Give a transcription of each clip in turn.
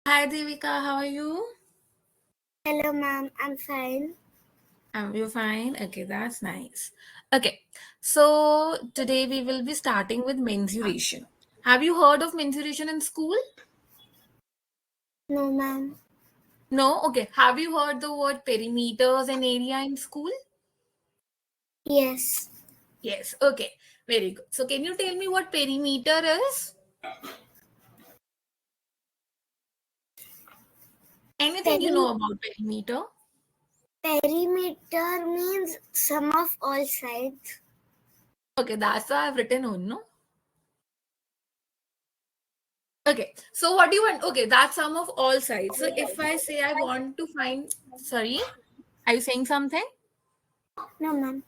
Hi Devika, how are you? Hello, ma'am. I'm fine. You're fine? Okay, that's nice. Okay, so today we will be starting with mensuration. Have you heard of mensuration in school? No, ma'am. No? Okay. Have you heard the word perimeters and area in school? Yes. Yes. Okay, very good. So, can you tell me what perimeter is? Anything you know Peri- about perimeter? Perimeter means sum of all sides. Okay, that's why I've written on, no? Okay, so what do you want? Okay, that's sum of all sides. So if I say I want to find, sorry, are you saying something? No, ma'am.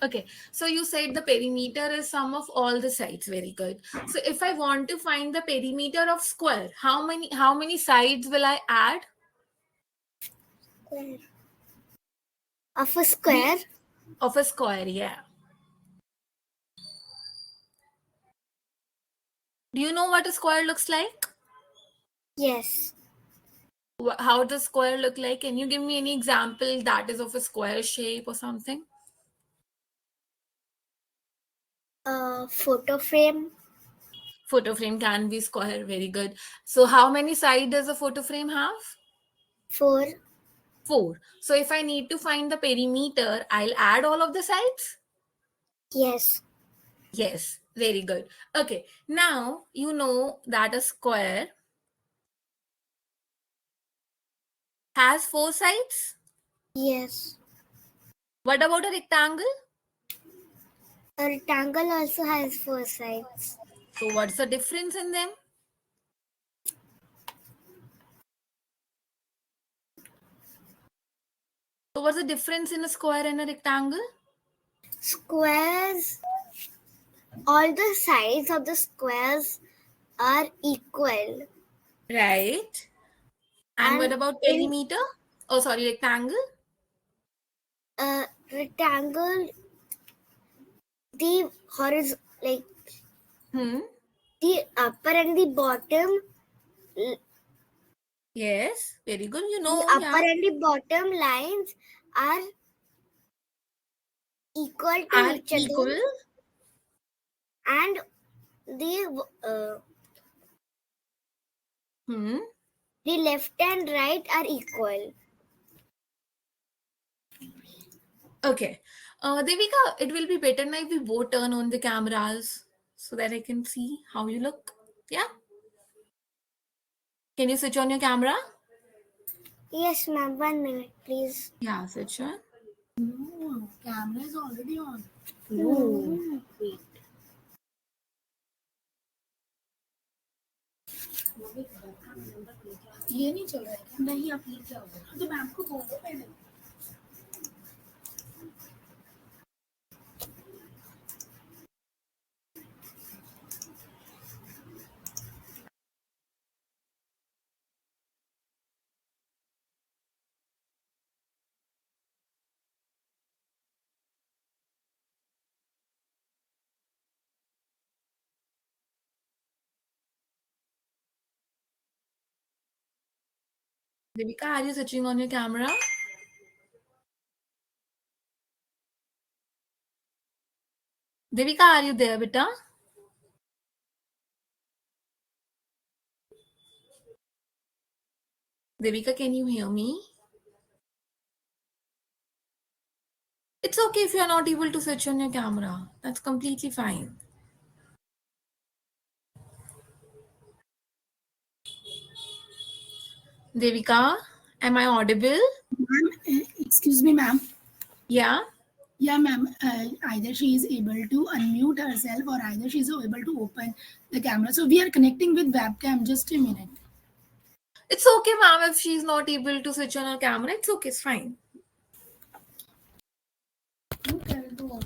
Okay, so you said the perimeter is sum of all the sides. Very good. So if I want to find the perimeter of square, how many sides will I add? Square. Of a square? Of a square, yeah. Do you know what a square looks like? Yes. How does square look like? Can you give me any example that is of a square shape or something? A photo frame? Photo frame can be square. Very good. So how many sides does a photo frame have? 4? Four. So if I need to find the perimeter, I'll add all of the sides? Yes. Yes, very good. Okay, now you know that a square has four sides. Yes. What about a rectangle? A rectangle also has 4 sides. So what's the difference in them? So what's the difference in a square and a rectangle? Squares, all the sides of the squares are equal. Right. And what And about in perimeter? Oh, sorry, rectangle. a rectangle, the like Hmm. the upper and the bottom Yes, very good. You The know, upper yeah. and the bottom lines are equal to Are each other, equal. and the Hmm. the left and right are equal. Okay. Devika, it will be better now if we both turn on the cameras so that I can see how you look. Yeah. Can you switch on your camera? Yes, ma'am. 1 minute, please. Yeah, switch on. No, camera is already on. Oh. Wait. ये नहीं चल रहा है क्या? नहीं आप लेके आओगे तो मैम को बोलो पहले. Devika, are you switching on your camera? Devika, are you there, beta? Devika, can you hear me? It's okay if you're not able to switch on your camera. That's completely fine. Devika, am I audible? Ma'am, excuse me, ma'am. Yeah. Yeah, ma'am. Either she is able to unmute herself or either she is able to open the camera. So we are connecting with webcam. Just a minute. It's okay, ma'am, if she's not able to switch on her camera. It's okay, it's fine. Okay, go on.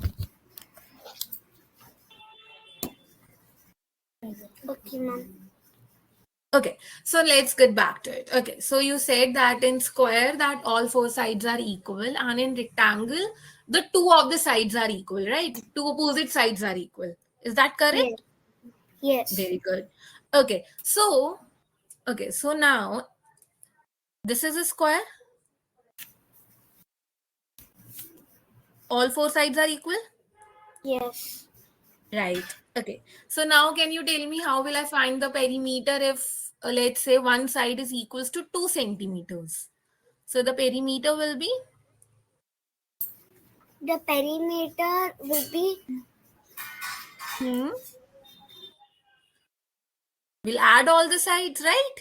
Okay, ma'am. Okay, so let's get back to it. Okay, so you said that in square that all four sides are equal, and in rectangle the two of the sides are equal, right? Two opposite sides are equal. Is that Yes. correct? Yes. Very good. Okay, so Okay, so now this is a square. All four sides are equal? Yes. Right. Okay. So now can you tell me how will I find the perimeter if let's say one side is equals to 2 centimeters? So the perimeter will be The perimeter will be we'll add all the sides, right?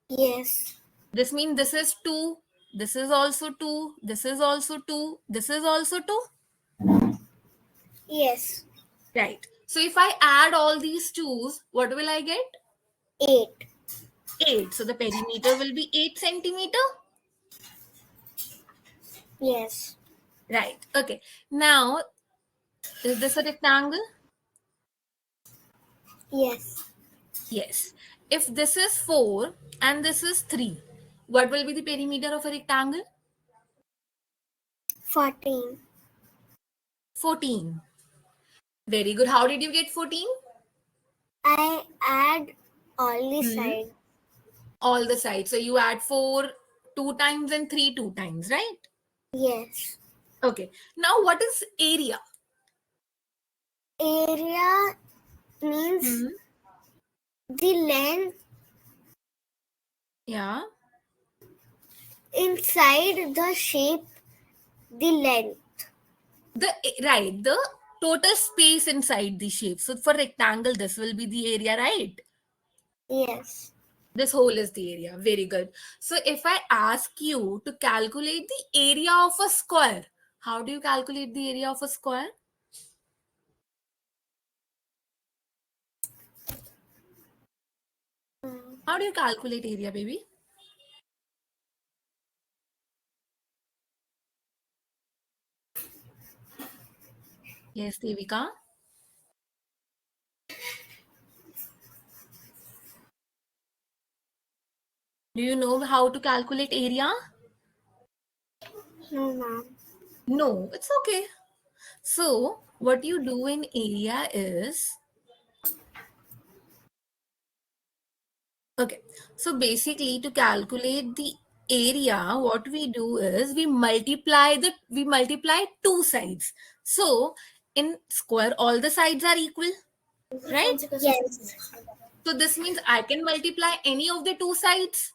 yes. This means this is 2, this is also 2, this is also 2, this is also 2. Yes. Right. So if I add all these 2's, what will I get? 8. 8. So the perimeter will be 8 centimeter. Yes. Right. Okay. Now, is this a rectangle? Yes. Yes. If this is 4 and this is 3, what will be the perimeter of a rectangle? 14. 14. Very good. How did you get 14? I add all the sides. All the sides. So you add 4 2 times and 3 2 times, right? Yes. Okay. Now what is area? Area means the length Yeah. inside the shape, the length. The total space inside the shape. So for rectangle, this will be the area, right? Yes. This whole is the area. Very good. So if I ask you to calculate the area of a square, how do you calculate the area of a square? How do you calculate area, baby? Yes, Devika. Do you know how to calculate area? No, ma'am. No, it's okay. So what you do in area is, okay, so basically to calculate the area, what we do is we multiply two sides. So in square, all the sides are equal, right? Yes. So this means I can multiply any of the two sides.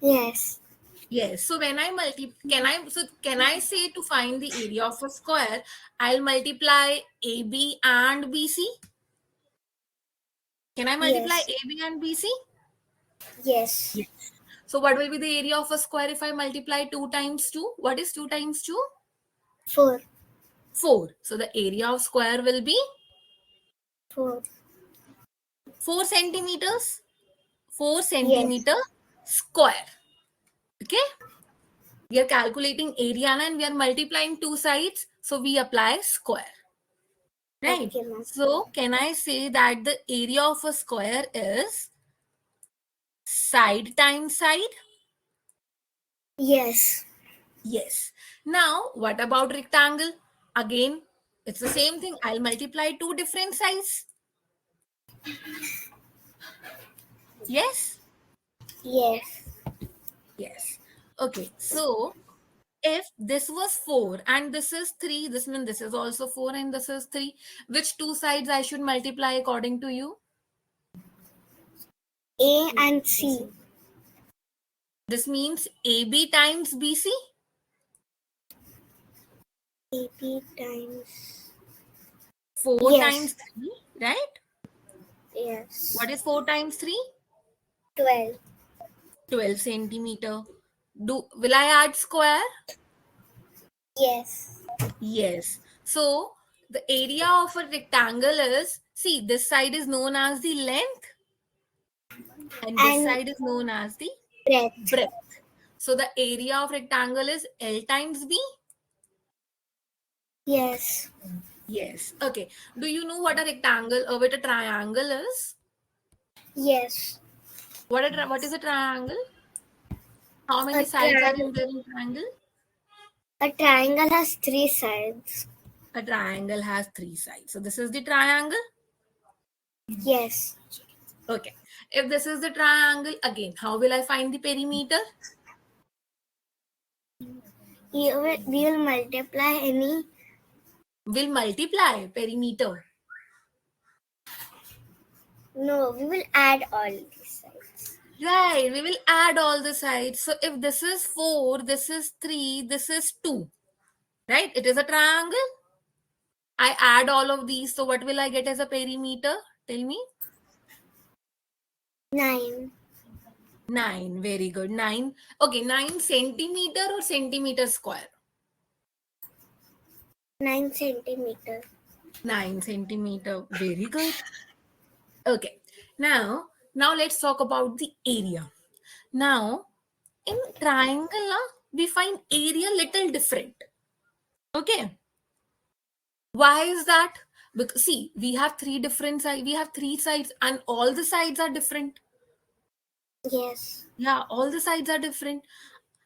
Yes. Yes. So when I can I say to find the area of a square, I'll multiply AB and BC? Can I multiply Yes. AB and BC? Yes. Yes. So what will be the area of a square if I multiply 2 times 2? What is 2 times 2? 4. 4. So the area of square will be 4. 4 centimeters. 4 Yes. centimeter square. Okay. We are calculating area and we are multiplying two sides. So we apply square. Right. Okay, ma'am. So can I say that the area of a square is side times side? Yes. Yes. Now, what about rectangle? Again, it's the same thing. I'll multiply two different sides. Yes? Yes. Yes. Okay. So, if this was 4 and this is 3, this means this is also 4 and this is 3. Which two sides I should multiply according to you? A and C. This means AB times BC. AP times. 4 Yes. times 3, right? Yes. What is 4 times 3? 12. 12 centimeter. Will I add square? Yes. Yes. So the area of a rectangle is, see, this side is known as the length and this And side is known as the breadth. breadth. So the area of rectangle is L times B. Yes. Yes. Okay. Do you know what a rectangle or what a triangle is? Yes. What is a triangle? How many A sides are triangle. there in triangle? A triangle has 3 sides. A triangle has 3 sides. So this is the triangle. Yes. Okay. If this is the triangle, again, how will I find the perimeter? We will multiply any. We'll multiply perimeter. No, we will add all these sides. Right, we will add all the sides. So if this is 4, this is 3, this is 2. Right? It is a triangle. I add all of these. So what will I get as a perimeter? Tell me. 9. 9. Very good. 9. Okay, 9 centimeter or centimeter square? 9 centimeter. 9 centimeter. Very good. Okay. Now let's talk about the area. Now, in triangle, we find area little different. Okay. Why is that? Because see, we have three different sides. We have three sides, and all the sides are different. Yes. Yeah, all the sides are different.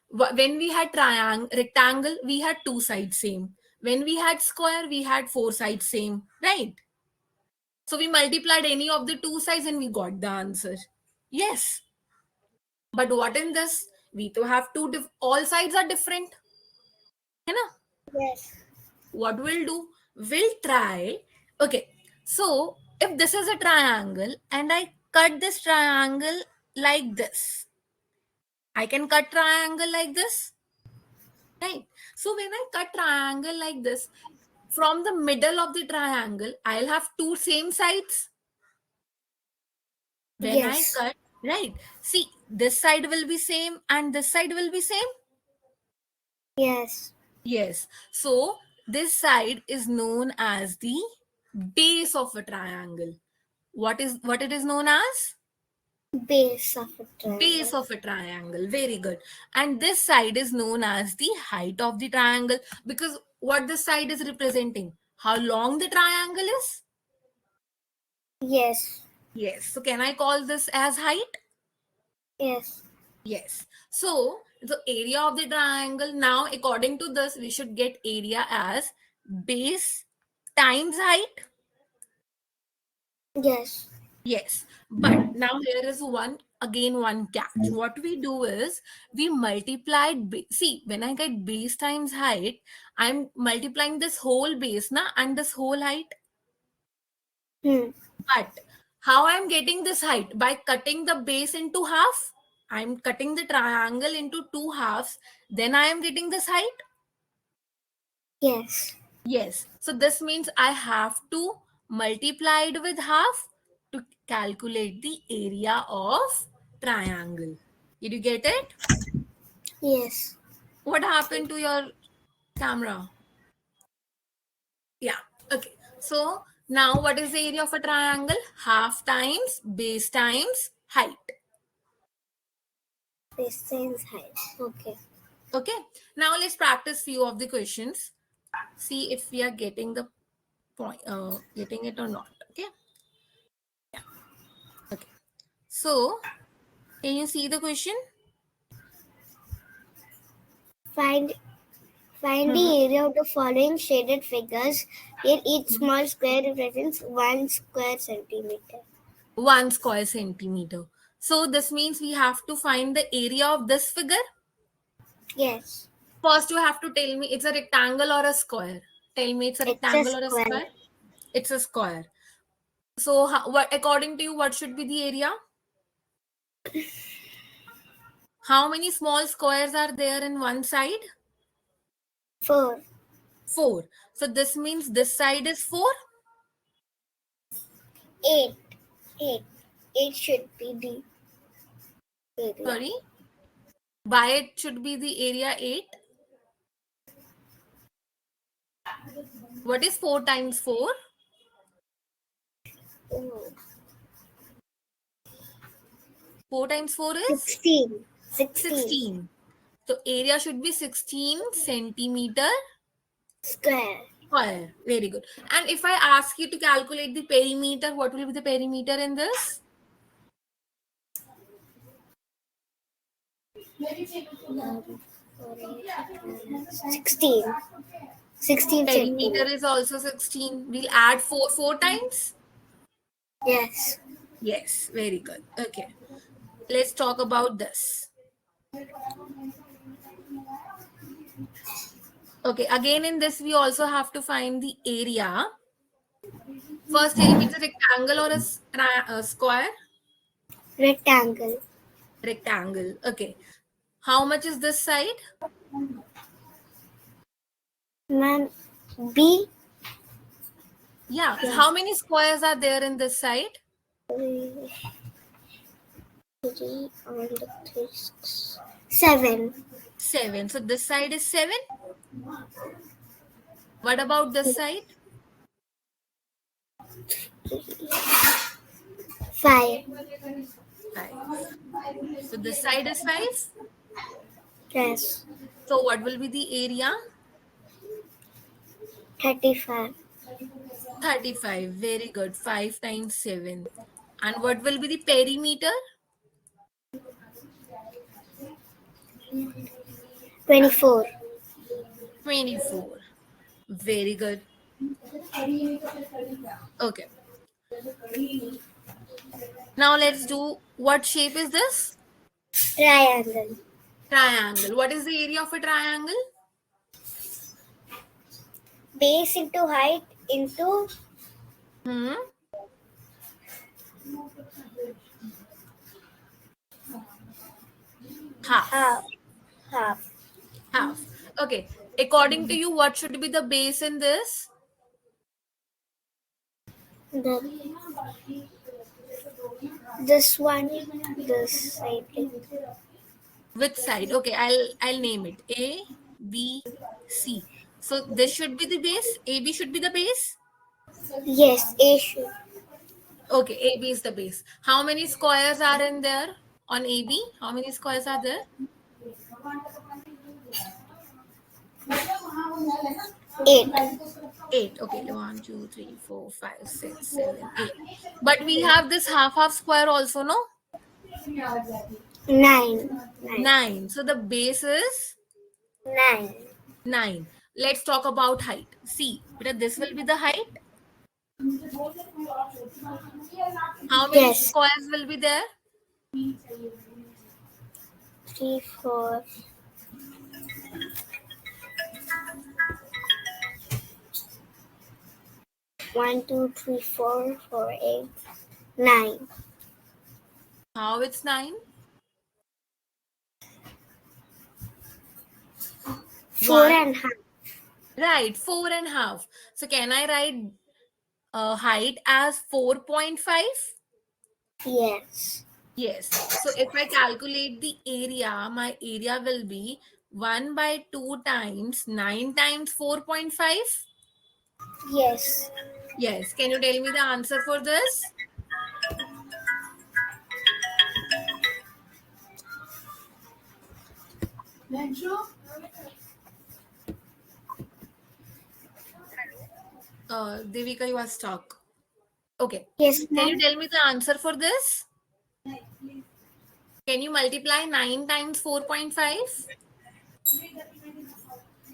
When we had rectangle, we had two sides same. When we had square, we had four sides same. Right? So we multiplied any of the two sides and we got the answer. Yes. But what in this? We to have all sides are different. You know? Yes. What we'll do? We'll try. Okay. So if this is a triangle and I cut this triangle like this, I can cut triangle like this. Right. So when I cut triangle like this, from the middle of the triangle, I'll have two same sides. When Yes. I cut, right. See, this side will be same and this side will be same. Yes. Yes. So this side is known as the base of a triangle. What it is known as? Base of a triangle. Base of a triangle. Very good. And this side is known as the height of the triangle, because what this side is representing? How long the triangle is? Yes. Yes. So can I call this as height? Yes. Yes. So the area of the triangle, now according to this, we should get area as base times height. Yes. Yes. But now here is one catch. What we do is we multiplied. See, when I get base times height, I'm multiplying this whole base and this whole height. But how I'm getting this height? By cutting the base into half. I'm cutting the triangle into two halves. Then I am getting this height. Yes. Yes. So this means I have to multiply it with half to calculate the area of triangle. Did you get it? Yes. What happened to your camera? Yeah. Okay. So now what is the area of a triangle? Half times base times height. Base times height. Okay. Okay. Now let's practice few of the questions. See if we are getting the point, getting it or not. Okay. Yeah. Okay. So can you see the question? Find the area of the following shaded figures. Here each small square represents 1 square centimeter. 1 square centimeter. So this means we have to find the area of this figure. Yes. First, you have to tell me it's a rectangle or a square. Tell me it's a rectangle or a square. It's a square. So, what according to you, what should be the area? How many small squares are there in one side? 4. 4. So this means this side is 4. 8. 8. 8 should be the area. Sorry. By it should be the area 8. What is 4 times 4? Oh. 4 times 4 is? 16. 16. So area should be 16 centimeter Square. square. Very good. And if I ask you to calculate the perimeter, what will be the perimeter in this? Um, 16. 16 Perimeter centimeters. is also 16. We'll add 4 times. Yes. Yes, very good. Okay, let's talk about this. Okay, again in this we also have to find the area. First, tell me it's a rectangle or a square? Rectangle. Rectangle. Okay. How much is this side? Ma'am, B. Yeah. Yeah. How many squares are there in this side? 3 and 3, 6, 7. 7. So this side is 7. What about this side? 5. 5. So this side is 5. Yes. So what will be the area? 35. 35. Very good. 5 times 7. And what will be the perimeter? 24. 24. Very good. Okay. Now let's do, what shape is this? Triangle. Triangle. What is the area of a triangle? Base into height into Hmm. Half. half. Half. Half. Okay. According to you, what should be the base in this? The this one, this side. Which side? Okay, I'll name it. A, B, C. So this should be the base. AB should be the base. Yes, A should. Okay, AB is the base. How many squares are in there on AB? How many squares are there? 8. 8. Okay, 1, 2, 3, 4, 5, 6, 7, 8. But we have this half square also, no? 9. 9. So the base is 9. 9. Let's talk about height. See, this will be the height. How many Yes. squares will be there? 3, 4. 1, 2, 3, 4, 4, 8, 9. How it's 9? 4 One. and half. Right, 4.5. So can I write height as 4.5? Yes. Yes. So if I calculate the area, my area will be 1 by 2 times 9 times 4.5. Yes. Yes. Can you tell me the answer for this? Devika, you are stuck. Okay. Yes, Can you ma'am. tell me the answer for this? Can you multiply 9 times 4.5?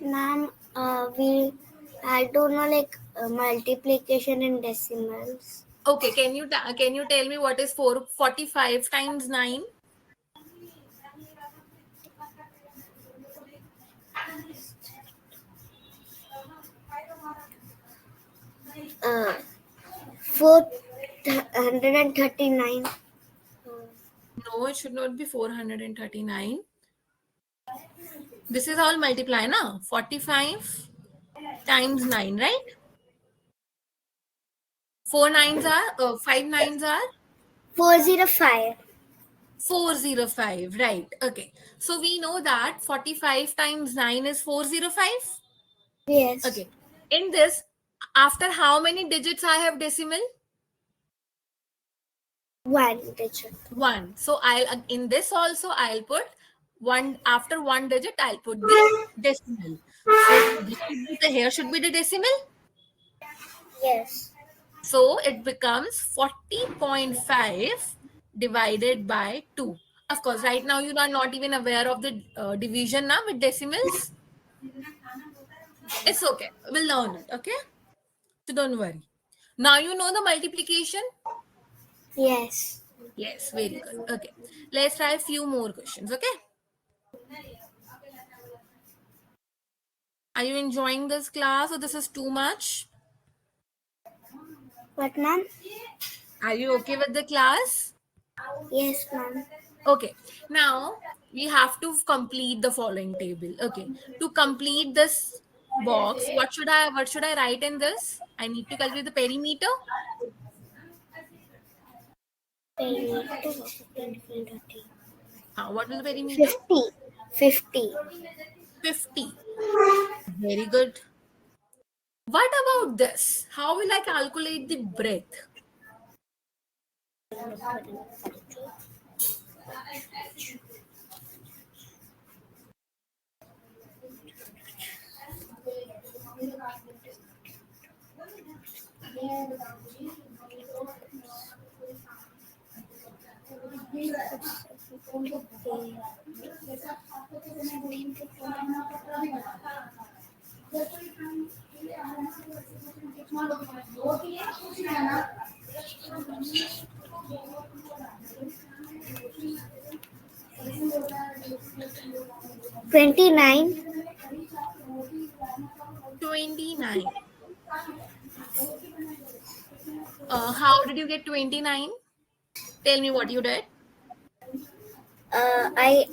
Ma'am, I don't know multiplication in decimals. Okay. Can you tell me what is 45 times 9? Uh, 439. No, it should not be 439. This is all multiply, na? 45 times 9, right? 5 nines are 405. 405, right? Okay. So we know that 45 times 9 is 405. Yes. Okay. In this, after how many digits I have decimal? 1 digit. 1. So in this also I'll put 1 after 1 digit, I'll put the decimal. So here should be the decimal. Yes. So it becomes 40.5 divided by 2. Of course, right now you are not even aware of the division now with decimals. It's okay. We'll learn it. Okay. So don't worry. Now you know the multiplication. Yes. Yes, very good. Okay. Let's try a few more questions. Okay. Are you enjoying this class or this is too much? What, ma'am? Are you okay with the class? Yes, ma'am. Okay. Now we have to complete the following table. Okay. To complete this box, what should I write in this? I need to calculate the perimeter. Perimeter of 15 What will the perimeter? 50. 50. 50. Very good. What about this? How will I calculate the breadth? 29. 29. How did you get 29? Tell me what you did. I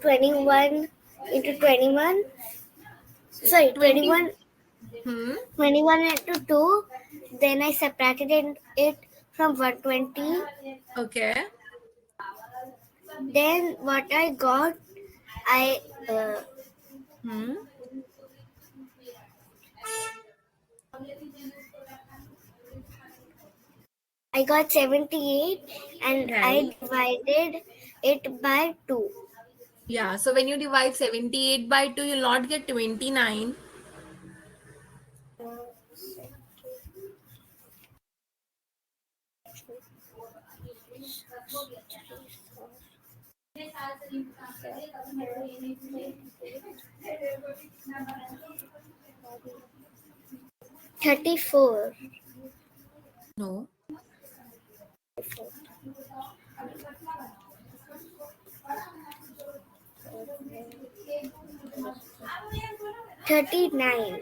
21 into 21. Sorry, 20. 21. Hmm. 21 into 2. Then I subtracted it from 120. Okay. Then what I got, I uh, Hmm. I got 78 and Right. I divided it by 2. Yeah. So when you divide 78 by 2, you'll not get 29. $34. No. 39.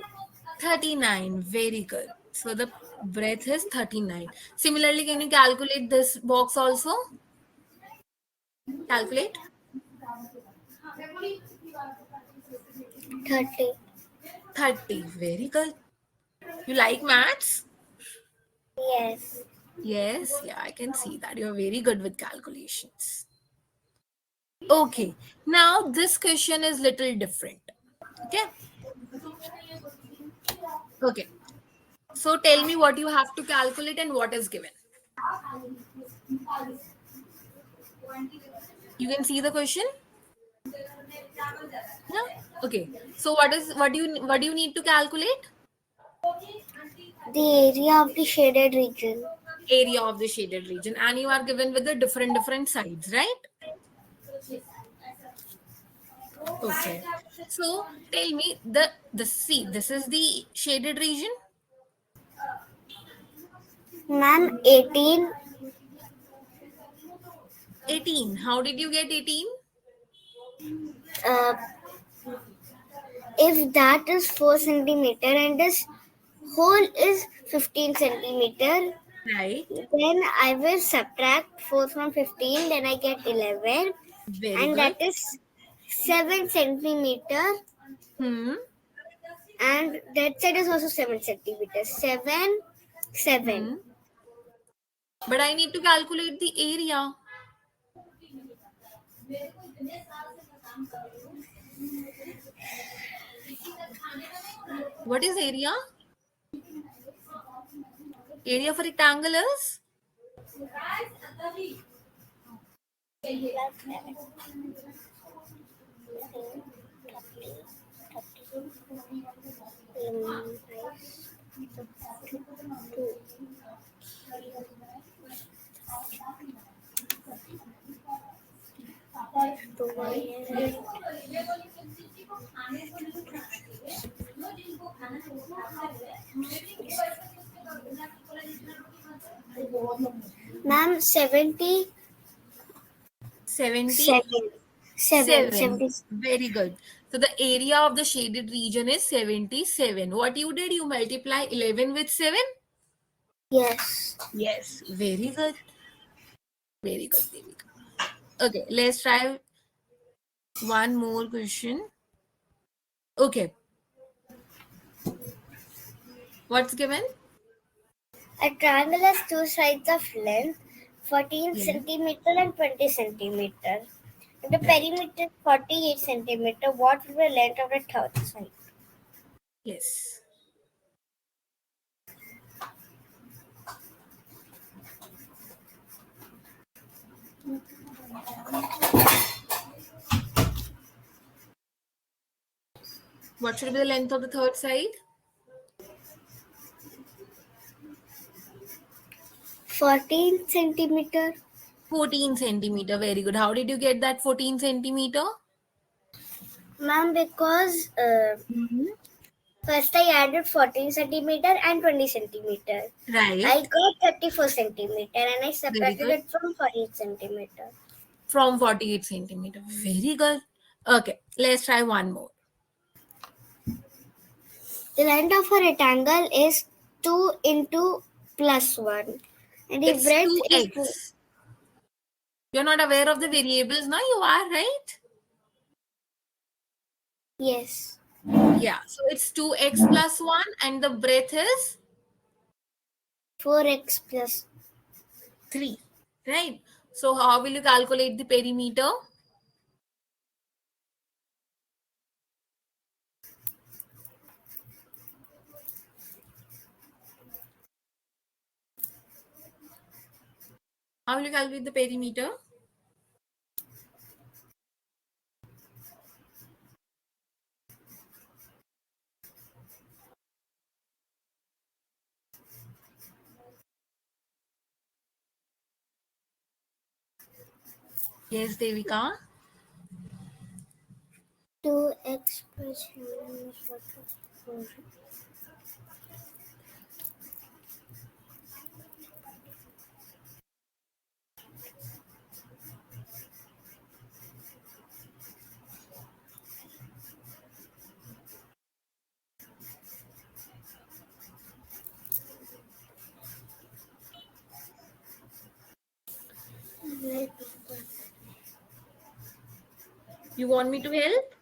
39. Very good. So the breadth is 39. Similarly, can you calculate this box also? Calculate. 30. 30. Very good. You like maths? Yes. Yes. Yeah, I can see that. You're very good with calculations. Okay. Now this question is little different. Okay. Okay. So tell me what you have to calculate and what is given. You can see the question? Yeah. Okay. So what do you need to calculate? The area of the shaded region. Area of the shaded region, and you are given with the different sides, right? Okay. So tell me the see, this is the shaded region. Ma'am, 18. 18. How did you get 18? Uh, if that is 4 centimeter and this hole is 15 centimeter, Right. then I will subtract 4 from 15, then I get 11, Very and good. that is 7 centimeter, Hmm. and that side is also 7 centimeters. 7, 7. Hmm. But I need to calculate the area. What is area? Area for rectangle is? Ma'am, 70. 77. 70. Very good. So the area of the shaded region is 77. What you did, you multiply 11 with 7? Yes. Yes. Very good. Very good, Devika. Okay, let's try one more question. Okay. What's given? A triangle has two sides of length 14 Yes. centimeter and 20 centimeter. If the perimeter is 48 centimeter, what will be the length of the third side? Yes. What should be the length of the third side? 14 centimeter. 14 centimeter. Very good. How did you get that 14 centimeter? Ma'am, because first I added 14 centimeter and 20 centimeter. Right. I got 34 centimeter and I Very separated good. it from 48 centimeter. From 48 centimeter. Very good. Okay, let's try one more. The length of a rectangle is 2 into plus 1. And the It's breadth is 2x. You're not aware of the variables now? You are, right? yes. Yeah. So it's 2x plus 1 and the breadth is 4x plus 3. Right? So how will you calculate the perimeter? How will you calculate the perimeter? Yes, Devika. 2x plus 1 is what? 4. You want me to help?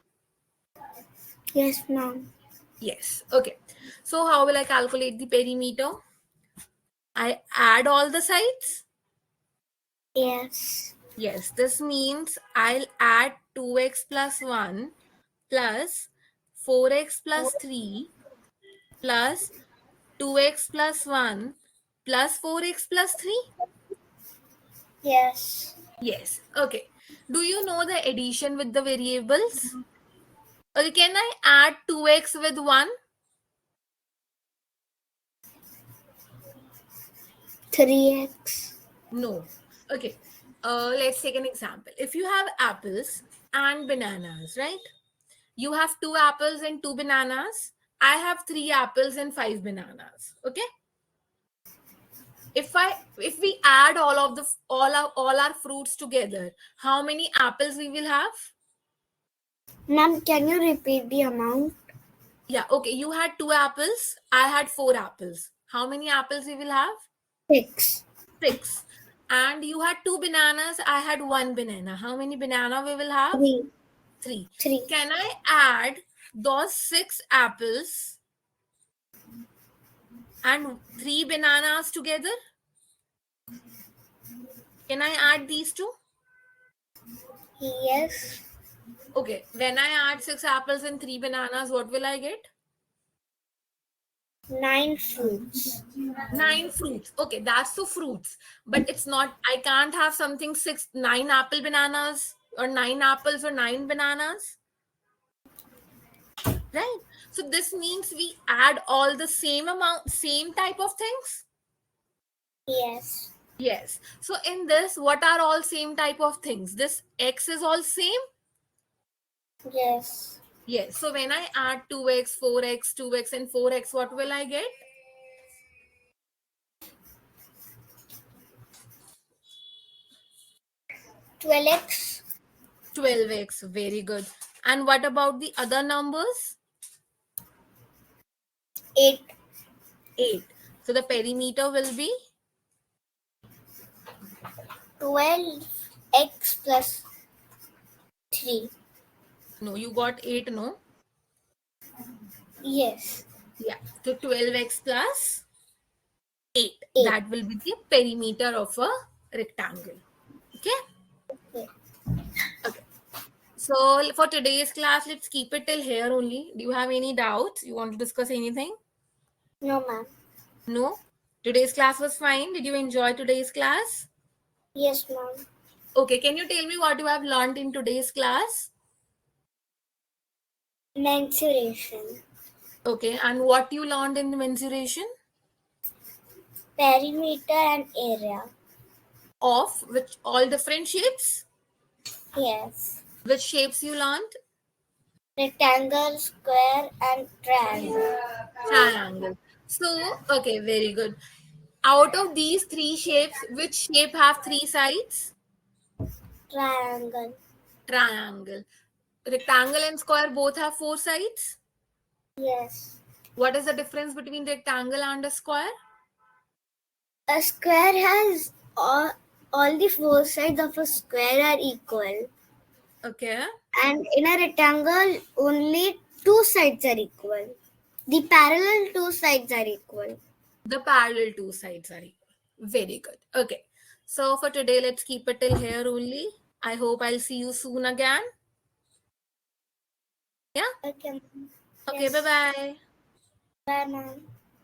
Yes, ma'am. Yes. Okay. So how will I calculate the perimeter? I add all the sides? Yes. Yes. This means I'll add 2x plus 1 plus 4x plus 3 plus 2x plus 1 plus 4x plus 3? Yes. Yes. Okay. Do you know the addition with the variables? Okay, can I add 2x with 1? 3x. No. Okay. Let's take an example. If you have apples and bananas, right? You have 2 apples and 2 bananas. I have 3 apples and 5 bananas. Okay. If we add all our fruits together, how many apples we will have? Ma'am, can you repeat the amount? Yeah. Okay. You had 2 apples. I had 4 apples. How many apples we will have? 6. 6. And you had 2 bananas. I had 1 banana. How many banana we will have? 3. 3. 3. Can I add those 6 apples and 3 bananas together? Can I add these two? Yes. Okay. When I add 6 apples and 3 bananas, what will I get? 9 fruits. 9 fruits. Okay, that's the fruits. But it's not, I can't have something 9 apple bananas or 9 apples or 9 bananas. Right? So this means we add all the same amount, same type of things. Yes. Yes. So in this, what are all same type of things? This x is all same? Yes. Yes. So when I add 2x, 4x, 2x and 4x, what will I get? 12x. 12x. Very good. And what about the other numbers? 8. 8. So the perimeter will be 12x plus 3. no, you got 8, no? Yes. Yeah. So 12x plus 8. 8. That will be the perimeter of a rectangle. Okay. Okay. Okay. So for today's class, let's keep it till here only. Do you have any doubts? You want to discuss anything? No, ma'am. No? Today's class was fine. Did you enjoy today's class? Yes, ma'am. Okay, can you tell me what you have learned in today's class? Mensuration. Okay, and what you learned in mensuration? Perimeter and area. Of which all different shapes? Yes. Which shapes you learned? Rectangle, square, and triangle. Triangle. So, okay, very good. Out of these three shapes, which shape have three sides? Triangle. Triangle. Rectangle and square both have four sides. Yes. What is the difference between rectangle and a square? A square has all the four sides of a square are equal. Okay. And in a rectangle, only two sides are equal. The parallel two sides are equal. The parallel two sides are equal. Very good. Okay. So for today, let's keep it till here only. I hope I'll see you soon again. Yeah. Okay. Okay. Yes. Bye bye. Bye, ma'am.